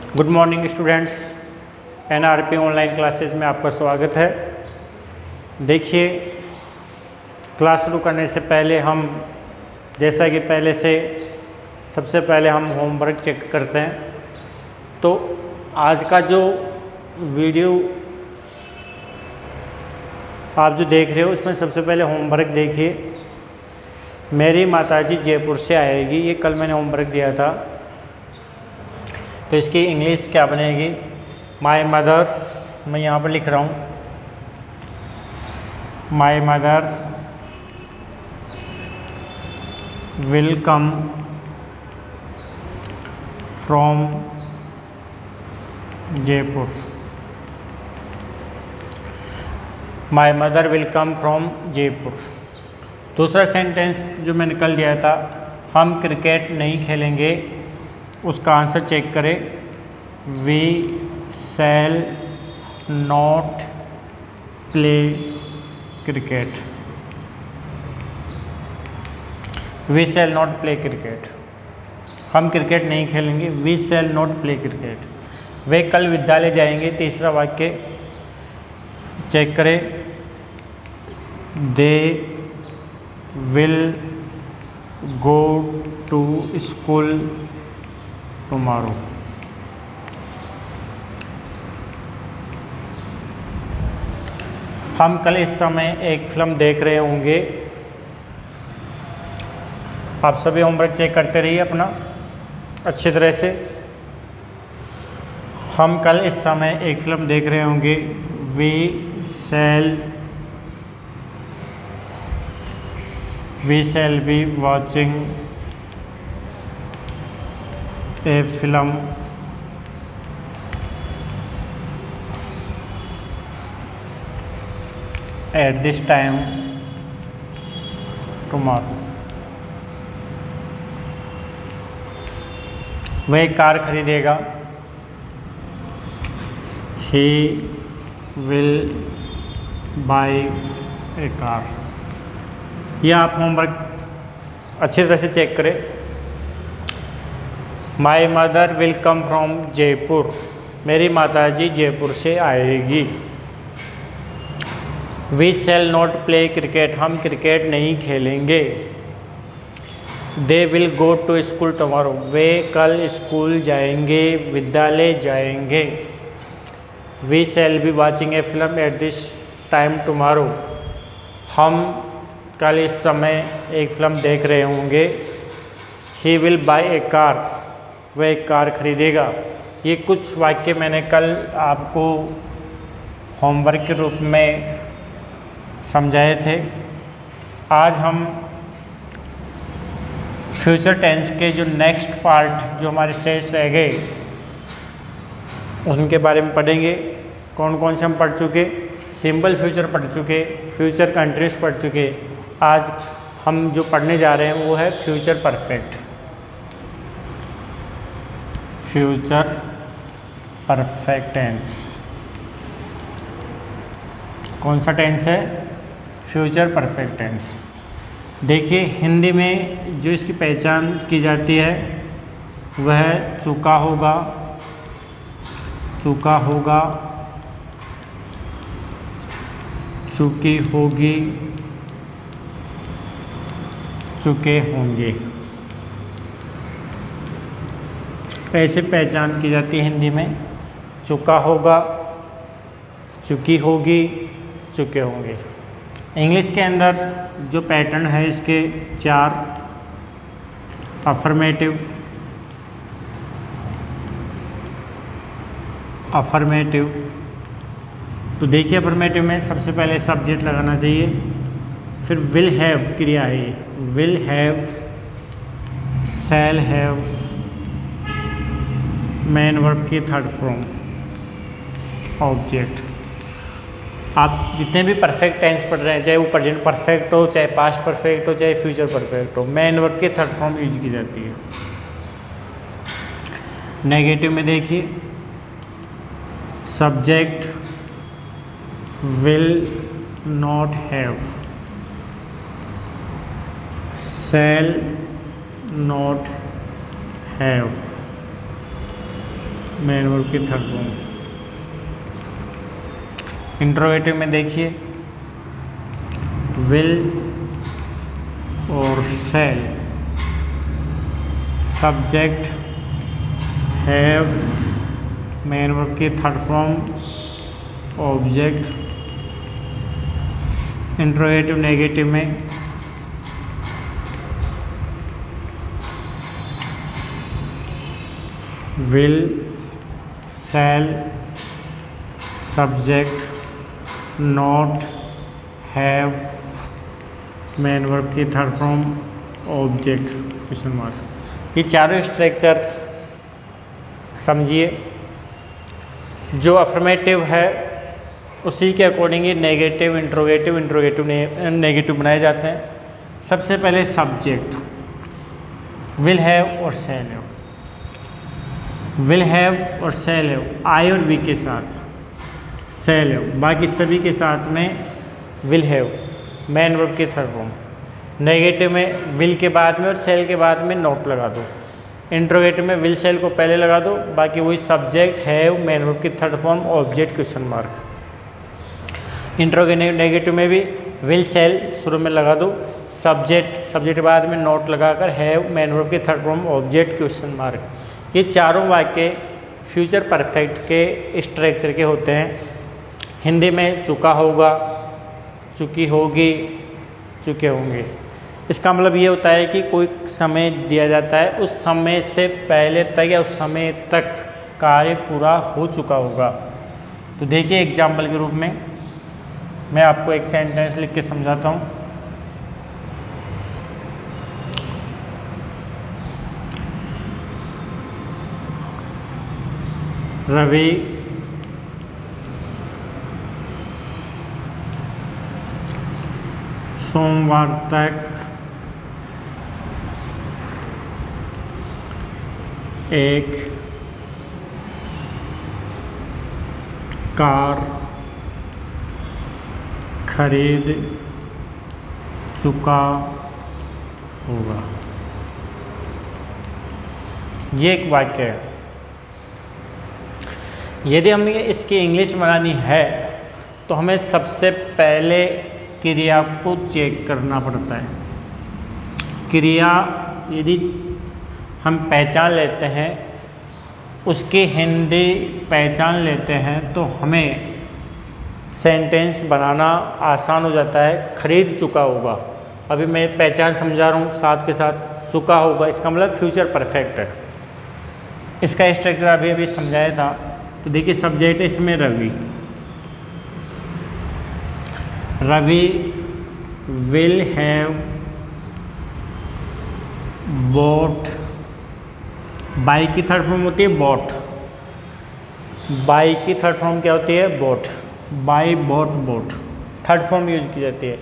Good morning students, NRP online classes में आपका स्वागत है। देखिए, क्लास शुरू करने से पहले हम जैसा कि सबसे पहले हम होमवर्क चेक करते हैं। तो आज का जो वीडियो आप जो देख रहे हो उसमें सबसे पहले होमवर्क देखिए। मेरी माताजी जयपुर से आएगी, ये कल मैंने होमवर्क दिया था। तो इसकी इंग्लिश क्या बनेगी? माई मदर, मैं यहाँ पर लिख रहा हूँ, माई mother will come from Jaipur. My mother will come from Jaipur. दूसरा सेंटेंस जो मैंने कल दिया था, हम क्रिकेट नहीं खेलेंगे, उसका आंसर चेक करें। We shall not play cricket. We shall not play cricket, हम क्रिकेट नहीं खेलेंगे। We shall not play cricket. वे कल विद्यालय जाएंगे। तीसरा वाक्य चेक करें। They will go to school tomorrow. हम कल इस समय एक फिल्म देख रहे होंगे। आप सभी होमवर्क चेक करते रहिए अपना अच्छी तरह से। हम कल इस समय एक फिल्म देख रहे होंगे। We shall be watching a film at this time tomorrow. वह एक कार खरीदेगा। He will buy a car. यह आप होमवर्क अच्छी तरह से चेक करें। My mother will come from Jaipur, मेरी माताजी जयपुर से आएगी। We shall not play cricket, हम क्रिकेट नहीं खेलेंगे। They will go to school tomorrow, वे कल स्कूल जाएंगे, विद्यालय जाएंगे। We shall be watching a film at this time tomorrow, हम कल इस समय एक फिल्म देख रहे होंगे। ही विल बाय ए कार, वह एक कार खरीदेगा। ये कुछ वाक्य मैंने कल आपको होमवर्क के रूप में समझाए थे। आज हम फ्यूचर टेंस के जो नेक्स्ट पार्ट जो हमारे शेष रह गए उनके बारे में पढ़ेंगे। कौन कौन से हम पढ़ चुके? सिंपल फ्यूचर पढ़ चुके, फ्यूचर कंटिन्यूअस पढ़ चुके। आज हम जो पढ़ने जा रहे हैं वो है future perfect. Future perfect tense. कौन सा टेंस है? Future perfect tense. देखिए, हिंदी में जो इसकी पहचान की जाती है वह चुका होगा, चुका होगा, चुकी होगी, चुके होंगे, ऐसे पहचान की जाती है हिंदी में। चुका होगा, चुकी होगी, चुके होंगे। इंग्लिश के अंदर जो पैटर्न है इसके 4। Affirmative, affirmative. तो देखिए, अफर्मेटिव में सबसे पहले सब्जेक्ट लगाना चाहिए, फिर विल हैव क्रिया है ये। Will have, shall have, main verb की थर्ड फॉर्म, ऑब्जेक्ट। आप जितने भी परफेक्ट टेंस पढ़ रहे हैं, चाहे वो प्रेजेंट परफेक्ट हो, चाहे पास्ट परफेक्ट हो, चाहे फ्यूचर परफेक्ट हो, मेन वर्ब की थर्ड फॉर्म यूज की जाती है। नेगेटिव में देखिए, subject will not have, shall not have, main verb की थर्ड फॉर्म। इंट्रोगेटिव में देखिए विल और shall, subject have, main verb की third form, object. Interrogative negative में will, shall, subject, not, have, main verb की third form, object, question mark. ये चारों structure समझिए। जो अफर्मेटिव है उसी के अकॉर्डिंग ही नेगेटिव, इंट्रोगेटिव नेगेटिव बनाए जाते हैं। सबसे पहले सब्जेक्ट विल हैव और शैल हैव, विल हैव और शैल हैव, आई और वी के साथ शैल हैव, बाकी सभी के साथ में विल हैव, मेन वर्ब की थर्ड फॉर्म। नेगेटिव में विल के बाद में और शैल के बाद में नॉट लगा दो। इंट्रोगेटिव में विल शैल को पहले लगा दो, बाकी वही सब्जेक्ट हैव, मेन वर्ब की third form, object, question mark. Interrogative negative में भी विल शैल शुरू में लगा दो, सब्जेक्ट के बाद में नॉट लगाकर हैव, मेन वर्ब की third form, object, question mark. ये चारों वाक्य फ्यूचर परफेक्ट के स्ट्रक्चर के होते हैं। हिंदी में चुका होगा, चुकी होगी, चुके होंगे। इसका मतलब ये होता है कि कोई समय दिया जाता है, उस समय से पहले तक या उस समय तक कार्य पूरा हो चुका होगा। तो देखिए एग्जाम्पल के रूप में मैं आपको एक सेंटेंस लिख के समझाता हूँ। रवि सोमवार तक एक कार खरीद चुका होगा। ये एक वाक्य है। यदि हमें इसकी इंग्लिश बनानी है तो हमें सबसे पहले क्रिया को चेक करना पड़ता है। क्रिया यदि हम पहचान लेते हैं, उसकी हिंदी पहचान लेते हैं, तो हमें सेंटेंस बनाना आसान हो जाता है। खरीद चुका होगा, अभी मैं पहचान समझा रहा हूँ साथ के साथ। चुका होगा इसका मतलब फ्यूचर परफेक्ट है। इसका स्ट्रक्चर अभी अभी समझाया था। तो देखिए सब्जेक्ट है इसमें Ravi, Ravi will have bought, buy की थर्ड फॉर्म होती है बॉट, बाई की थर्ड फॉर्म क्या होती है bought, buy bought bought third form use की जाती है।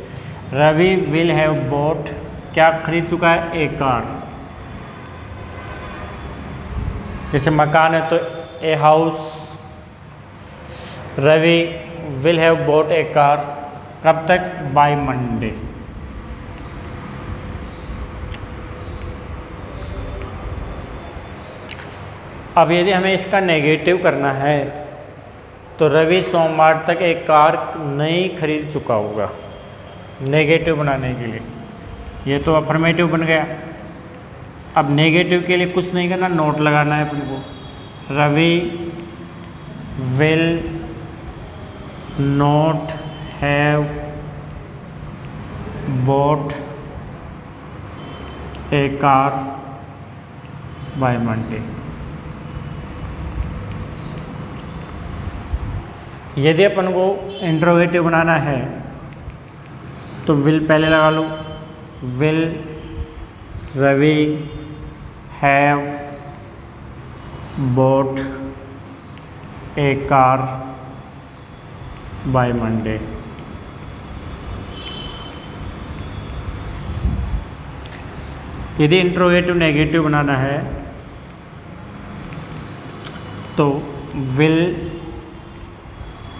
रवि विल हैव बॉट, क्या खरीद चुका है, ए कार। जैसे मकान है तो a house. Ravi will have bought a car, कब तक, बाय मंडे। अब यदि हमें इसका नेगेटिव करना है तो रवि सोमवार तक एक कार नई खरीद चुका होगा। नेगेटिव बनाने के लिए ये तो अफर्मेटिव बन गया। अब नेगेटिव के लिए कुछ नहीं करना, नोट लगाना है अपन को। Ravi will not have bought a car by Monday. यदि अपन को इंट्रोगेटिव बनाना है तो विल पहले लगा लो। Will Ravi have bought a car by Monday. यदि इंट्रोगेटिव नेगेटिव बनाना है तो will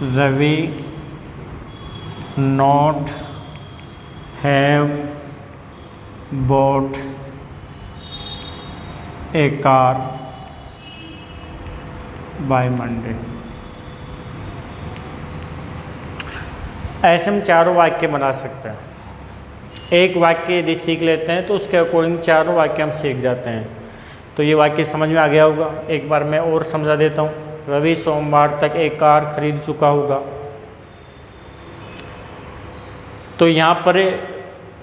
Ravi not have bought a car by Monday. ऐसे हम चारों वाक्य बना सकते हैं। एक वाक्य यदि सीख लेते हैं तो उसके अकॉर्डिंग चारों वाक्य हम सीख जाते हैं। तो ये वाक्य समझ में आ गया होगा। एक बार मैं और समझा देता हूँ। रवि सोमवार तक एक कार खरीद चुका होगा। तो यहाँ पर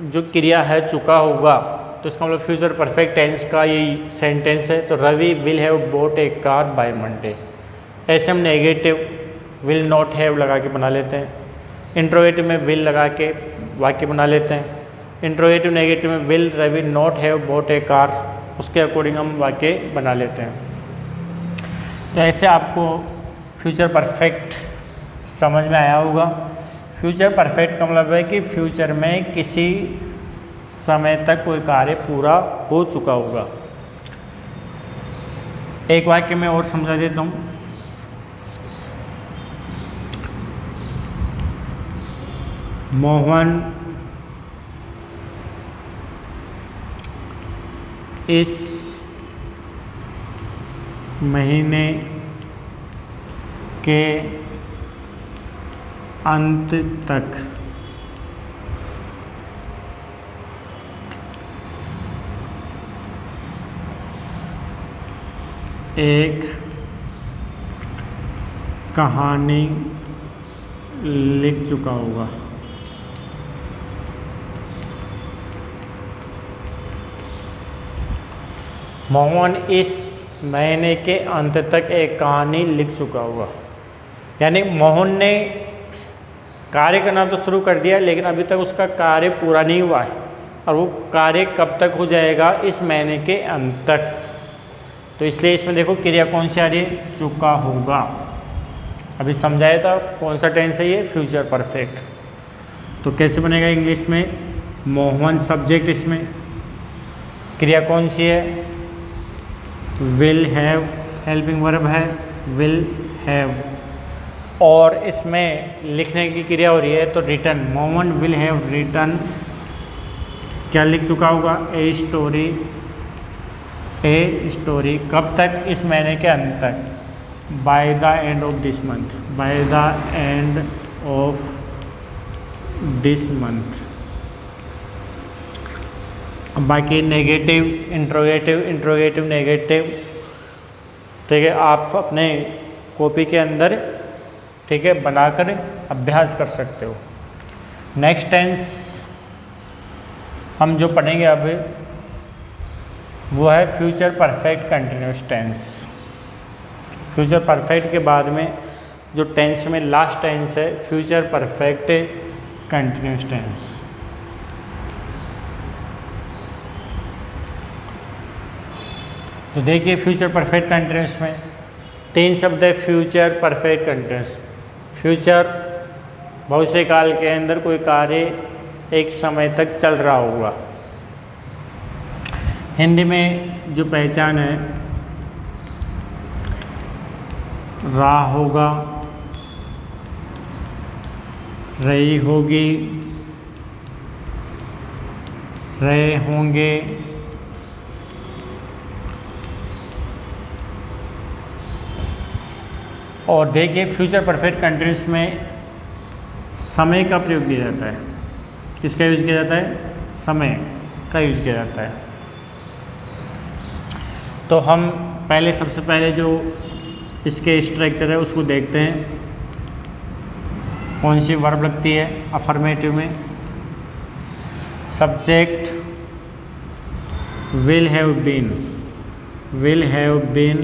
जो क्रिया है चुका होगा, तो इसका मतलब फ्यूचर परफेक्ट टेंस का यही सेंटेंस है। तो Ravi will have bought a car by Monday. ऐसे हम नेगेटिव विल नॉट हैव लगा के बना लेते हैं। इंट्रोगेटिव में विल लगा के वाक्य बना लेते हैं। इंट्रोगेटिव नेगेटिव में will Ravi not have bought a car, उसके अकॉर्डिंग हम वाक्य बना लेते हैं। तो ऐसे आपको फ्यूचर परफेक्ट समझ में आया होगा। फ्यूचर परफेक्ट का मतलब है कि फ्यूचर में किसी समय तक कोई कार्य पूरा हो चुका होगा। एक वाक्य में और समझा देता हूँ। मोहन इस महीने के अंत तक एक कहानी लिख चुका होगा। मोहन इस महीने के अंत तक एक कहानी लिख चुका होगा। यानी मोहन ने कार्य करना तो शुरू कर दिया, लेकिन अभी तक उसका कार्य पूरा नहीं हुआ है। और वो कार्य कब तक हो जाएगा? इस महीने के अंत तक। तो इसलिए इसमें देखो क्रिया कौन सी आ रही है? चुका होगा। अभी समझाया था कौन सा टेंस है ये? Future perfect. तो कैसे बनेगा इंग्लिश में? मोहन सब्जेक्ट, इसमें क्रिया कौन सी है? विल हैव, हेल्पिंग वर्ब है विल हैव। और इसमें लिखने की क्रिया हो रही है तो written. Mohan will have written, क्या लिख चुका होगा? A story. ए स्टोरी कब तक? इस महीने के अंत तक। By the end of this month. By the end of this month. बाकी नेगेटिव, इंट्रोगेटिव, इंट्रोगेटिव नेगेटिव, ठीक है, आप अपने कॉपी के अंदर, ठीक है, बनाकर अभ्यास कर सकते हो। नेक्स्ट टेंस हम जो पढ़ेंगे अब वो है future perfect continuous tense. Future perfect के बाद में जो टेंस में लास्ट टेंस है फ्यूचर परफेक्ट कंटिन्यूस टेंस। तो देखिए फ्यूचर परफेक्ट कंटिन्यूस में 3 शब्द है। Future perfect continuous. फ्यूचर भविष्य काल के अंदर कोई कार्य एक समय तक चल रहा होगा। हिंदी में जो पहचान है, रहा होगा, रही होगी, रहे होंगे, और देखिए फ्यूचर परफेक्ट कंटिन्यूस में समय का प्रयोग किया जाता है। किसका यूज किया जाता है? समय का यूज किया जाता है। तो हम पहले, सबसे पहले जो इसके स्ट्रक्चर है उसको देखते हैं। कौन सी वर्ब लगती है अफर्मेटिव में? Subject will have been, will have been,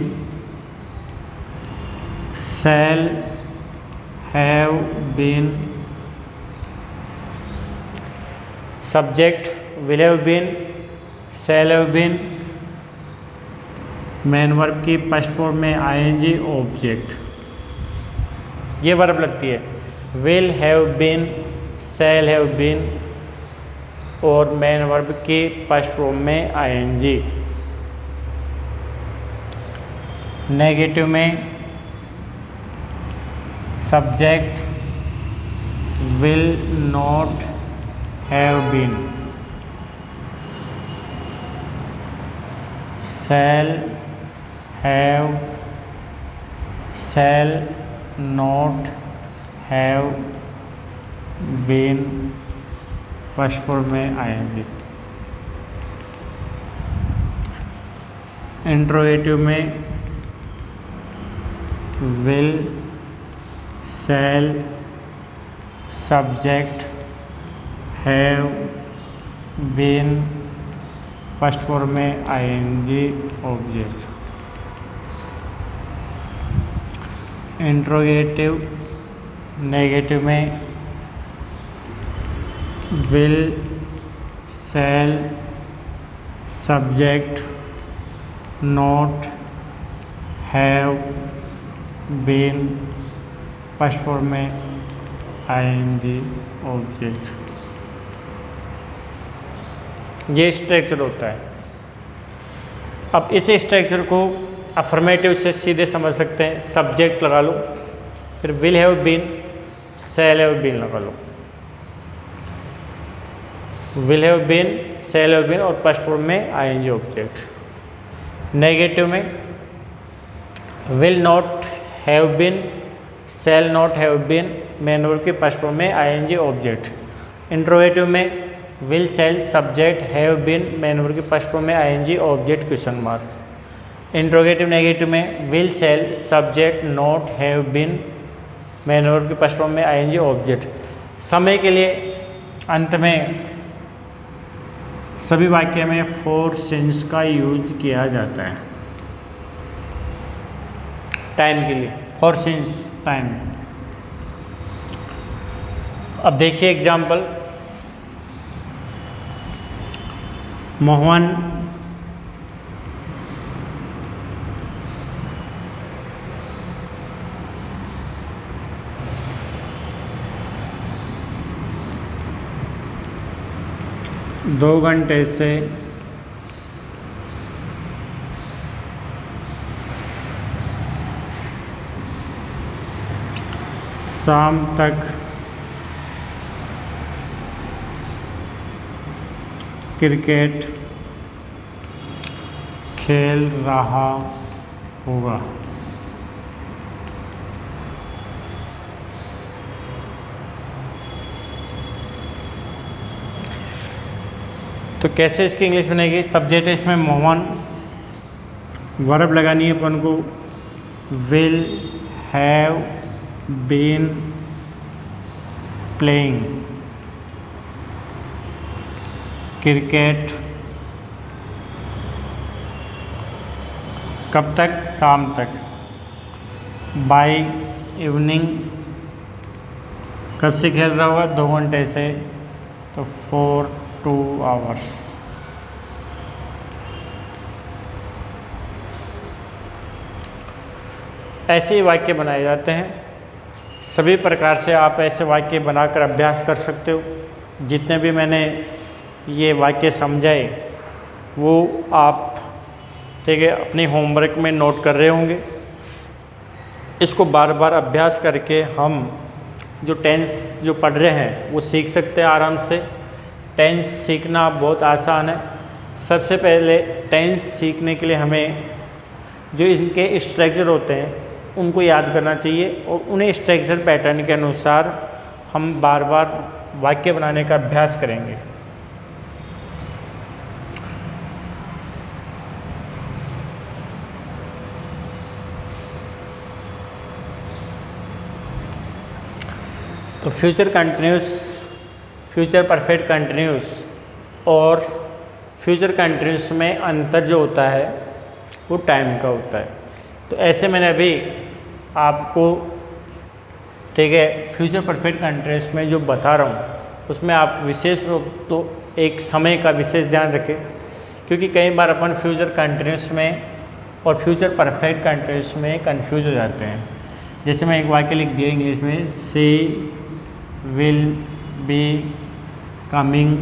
shall have been. Subject will have been, shall have been, main verb की फर्स्ट फॉर्म में आईएनजी ऑब्जेक्ट, ये वर्ब लगती है। Will have been, shall have been और main verb की first form में I N G. Negative में subject will not have been, shall have shall not have been first form में आएंगे। इंट्रोगेटिव में will, shall, subject, have been first form में ing object. Interrogative negative में will, shall, subject, not, have been first form में ing object. ये structure होता है। अब इस स्ट्रक्चर को अफर्मेटिव से सीधे समझ सकते हैं। सब्जेक्ट लगा लो, फिर will have been, shall have been लगा लो। Will have been, shall have been और फर्स्ट फॉर्म में आईएनजी ऑब्जेक्ट। नेगेटिव में will not have been, shall not have been, main verb के फर्स्ट फॉर्म में आईएनजी ऑब्जेक्ट। इंट्रोगेटिव में will, shall, subject, have been, main verb के first form में ING object question mark. Interrogative negative में will, shall, subject, not, have been, main verb के first form में ING object. समय के लिए अंत में सभी वाक्य में फोर सिंस का यूज किया जाता है। टाइम के लिए फोर सिंस टाइम। अब देखिए एग्जाम्पल। मोहन दो घंटे से शाम तक क्रिकेट खेल रहा होगा। तो कैसे इसकी इंग्लिश बनेगी? सब्जेक्ट है इसमें मोहन, वर्ब लगानी है अपन को will have been playing cricket कब तक? शाम तक। बाय इवनिंग कब से खेल रहा होगा? 2 घंटे से, तो 4 2 आवर्स। ऐसे ही वाक्य बनाए जाते हैं। सभी प्रकार से आप ऐसे वाक्य बनाकर अभ्यास कर सकते हो। जितने भी मैंने ये वाक्य समझाए वो आप ठीक है अपनी होमवर्क में नोट कर रहे होंगे। इसको बार बार अभ्यास करके हम जो टेंस जो पढ़ रहे हैं वो सीख सकते हैं आराम से। टेंस सीखना बहुत आसान है। सबसे पहले टेंस सीखने के लिए हमें जो इनके स्ट्रक्चर होते हैं उनको याद करना चाहिए और उन्हें स्ट्रक्चर पैटर्न के अनुसार हम बार बार वाक्य बनाने का अभ्यास करेंगे। तो future continuous, future perfect continuous और फ्यूचर कंटिन्यूस में अंतर जो होता है वो टाइम का होता है। तो ऐसे मैंने अभी आपको ठीक है फ्यूचर परफेक्ट कंटिन्यूस में जो बता रहा हूँ उसमें आप विशेष रूप तो एक समय का विशेष ध्यान रखें, क्योंकि कई बार अपन फ्यूचर कंटिन्यूस में और फ्यूचर परफेक्ट कंटिन्यूस में कंफ्यूज हो जाते हैं। जैसे मैं एक वाक्य लिख दिया इंग्लिश में, she will be coming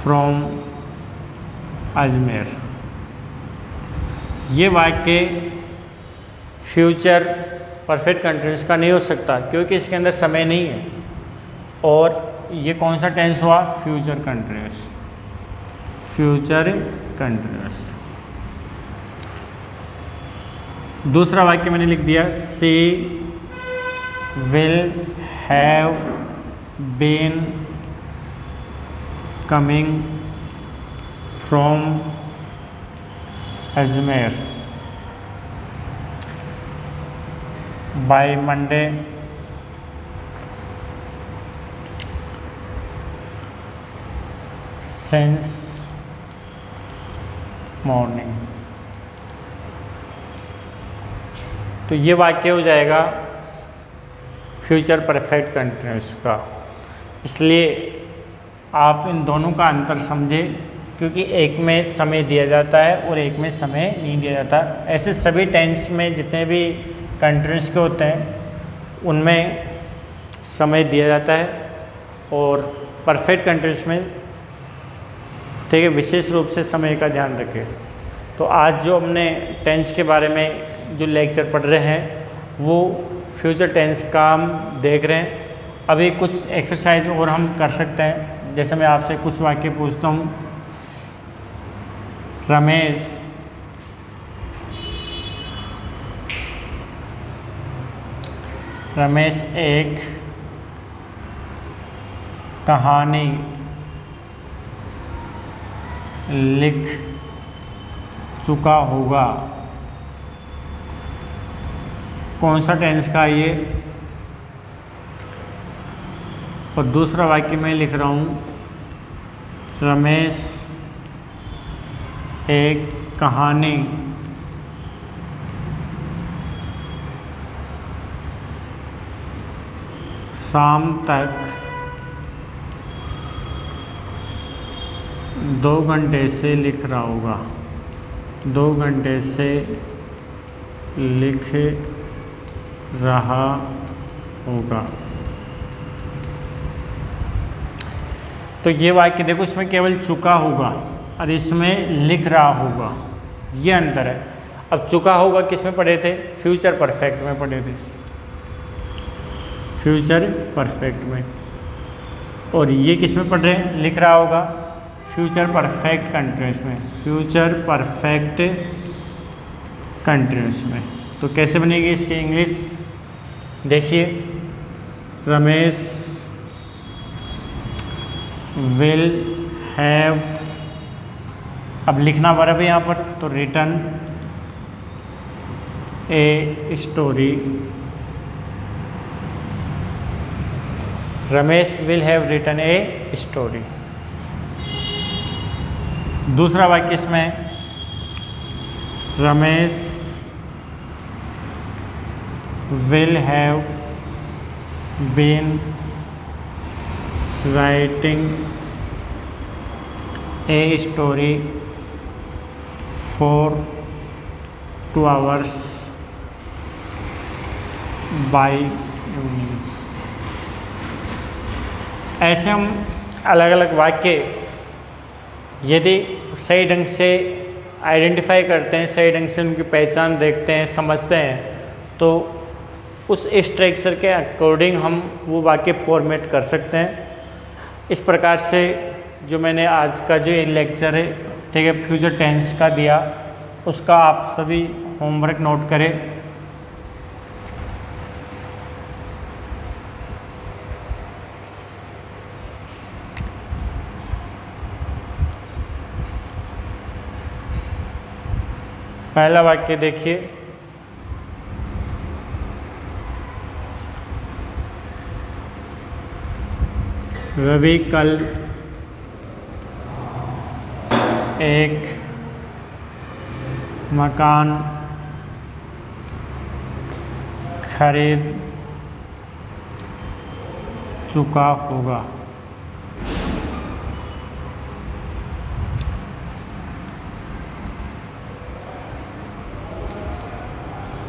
from Ajmer. ये वाक्य फ्यूचर परफेक्ट कंटिन्यूस का नहीं हो सकता क्योंकि इसके अंदर समय नहीं है। और ये कौन सा टेंस हुआ? Future continuous, future continuous. दूसरा वाक्य मैंने लिख दिया, she will have been coming from Ajmer by Monday since morning. तो ये वाक्य हो जाएगा फ्यूचर परफेक्ट कंटिन्यूस का। इसलिए आप इन दोनों का अंतर समझें, क्योंकि एक में समय दिया जाता है और एक में समय नहीं दिया जाता। ऐसे सभी टेंस में जितने भी कंटिन्यूस के होते हैं उनमें समय दिया जाता है, और परफेक्ट कंटिन्यूस में ठीक है विशेष रूप से समय का ध्यान रखें। तो आज जो हमने टेंस के बारे में जो लेक्चर पढ़ रहे हैं वो फ्यूचर टेंस का हम देख रहे हैं। अभी कुछ एक्सरसाइज और हम कर सकते हैं। जैसे मैं आपसे कुछ वाक्य पूछता हूँ, रमेश एक कहानी लिख चुका होगा। कौन सा टेंस का ये? और दूसरा वाक्य मैं लिख रहा हूँ, रमेश एक कहानी शाम तक 2 घंटे से लिख रहा होगा। 2 घंटे से लिख रहा होगा। तो ये वाक्य देखो, इसमें केवल चुका होगा और इसमें लिख रहा होगा, ये अंतर है। अब चुका होगा किस में पढ़े थे? फ्यूचर परफेक्ट में पढ़े थे, फ्यूचर परफेक्ट में। और ये किस में पढ़ रहे हैं? लिख रहा होगा, फ्यूचर परफेक्ट कंटिन्यूस में, फ्यूचर परफेक्ट कंटिन्यूस में। तो कैसे बनेगी इसकी इंग्लिश? देखिए, रमेश विल हैव, अब लिखना वर्ब है यहाँ पर, तो written a story. Ramesh will have written a story. दूसरा वाक्य इसमें, Ramesh will have been writing a story for 2 hours by evening. ऐसे हम अलग अलग वाक्य यदि सही ढंग से आइडेंटिफाई करते हैं, सही ढंग से उनकी पहचान देखते हैं, समझते हैं, तो उस स्ट्रक्चर के अकॉर्डिंग हम वो वाक्य फॉर्मेट कर सकते हैं। इस प्रकार से जो मैंने आज का जो लेक्चर है ठीक है फ्यूचर टेंस का दिया, उसका आप सभी होमवर्क नोट करें। पहला वाक्य देखिए, रवि कल एक मकान खरीद चुका होगा।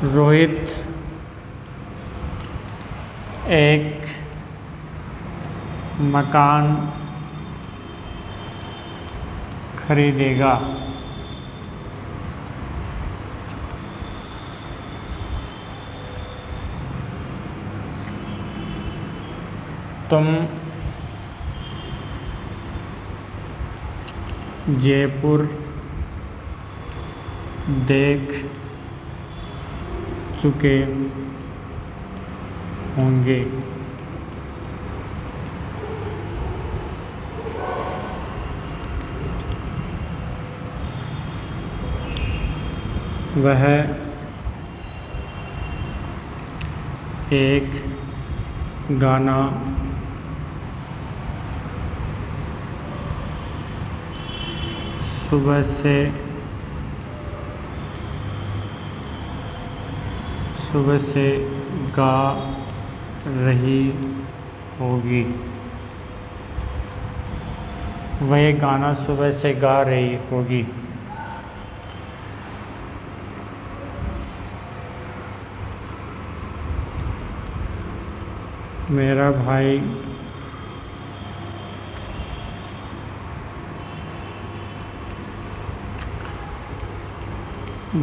रोहित एक मकान खरीदेगा। तुम जयपुर देख चुके होंगे। वह एक गाना सुबह से गा रही होगी। वह गाना सुबह से गा रही होगी। मेरा भाई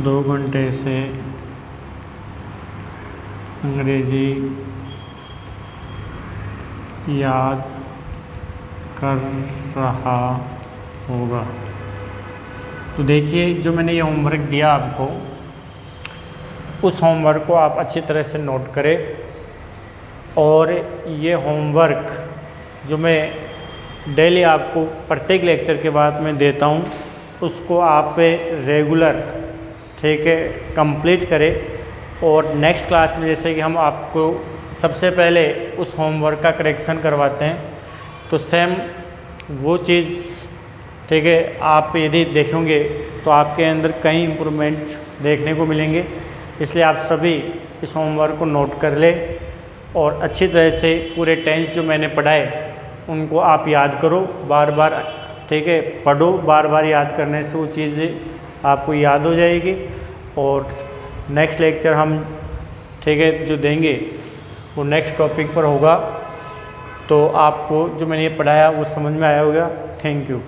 दो घंटे से अंग्रेजी याद कर रहा होगा। तो देखिए, जो मैंने ये होमवर्क दिया आपको, उस होमवर्क को आप अच्छी तरह से नोट करें। और ये होमवर्क जो मैं डेली आपको प्रत्येक लेक्चर के बाद में देता हूँ, उसको आप रेगुलर, ठीक है, कंप्लीट करें। और नेक्स्ट क्लास में जैसे कि हम आपको सबसे पहले उस होमवर्क का करेक्शन करवाते हैं, तो सेम वो चीज़, ठीक है, आप यदि देखेंगे तो आपके अंदर कई इम्प्रूवमेंट देखने को मिलेंगे। इसलिए आप सभी इस होमवर्क को नोट कर लें और अच्छी तरह से पूरे टेंस जो मैंने पढ़ाए उनको आप याद करो बार बार, ठीक है, पढ़ो। बार बार याद करने से वो चीज़ें आपको याद हो जाएगी। और नेक्स्ट लेक्चर हम, ठीक है, जो देंगे वो नेक्स्ट टॉपिक पर होगा। तो आपको जो मैंने ये पढ़ाया वो समझ में आया होगा। Thank you.